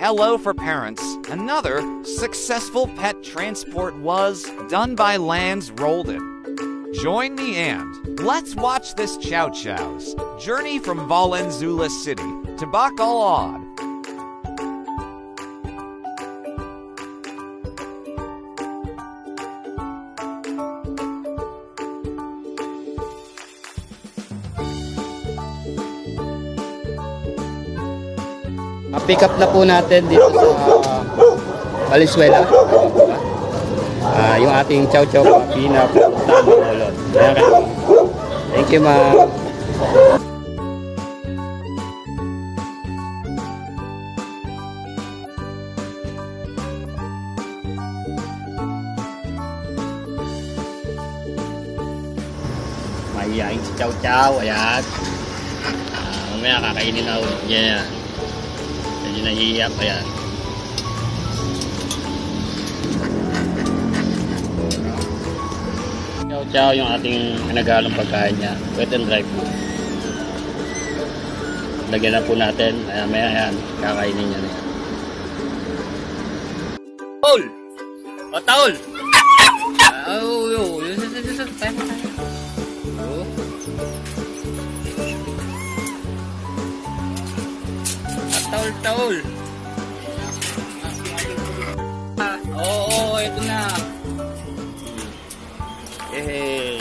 LO for parents, another successful pet transport was done by Lance Roldan. Join me and let's watch this Chow Chow's journey from Valenzuela City to Bacolod. Pick up na po natin dito sa Valenzuela. Yung ating Chow Chow Puppy na pupunta ng Bacolod. Thank you, ma'am. Mahihain si Chow Chow. Ayan. Mamaya kakainin na ulit niya. Medyo nahihiyak. Ayan. Chow Chow yung ating naghalong pagkain niya. Wet and dry food. Lagyan na po natin. Ayan, maya yan. Kakainin niya na yan. Taul! O, Taul! Taul! Oo, ito na. Eh.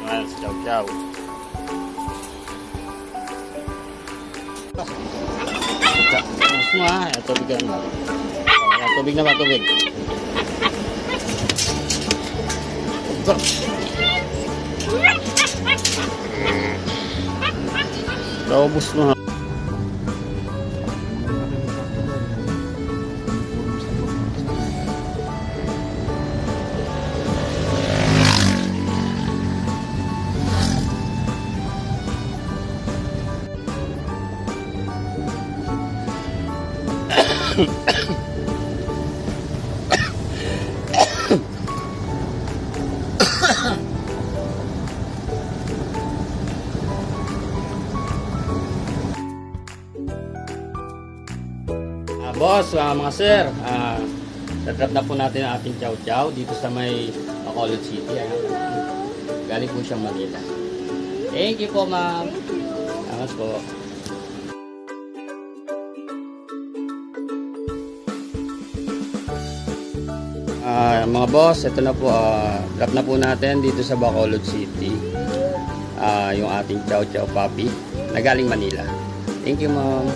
Ayan, si Chow Chow. Gusto mo ha? Tubig ka naman. Tubig naman, tubig. Naubos mo ha. Boss, mga sir, tatrap na po natin ang ating Chow Chow dito sa may Bacolod City. Galing po siyang Manila. Thank you po, ma'am. Salamat po. Mga boss, ito na po, drop na po natin dito sa Bacolod City yung ating Chow Chow Puppy na galing Manila. Thank you, ma'am.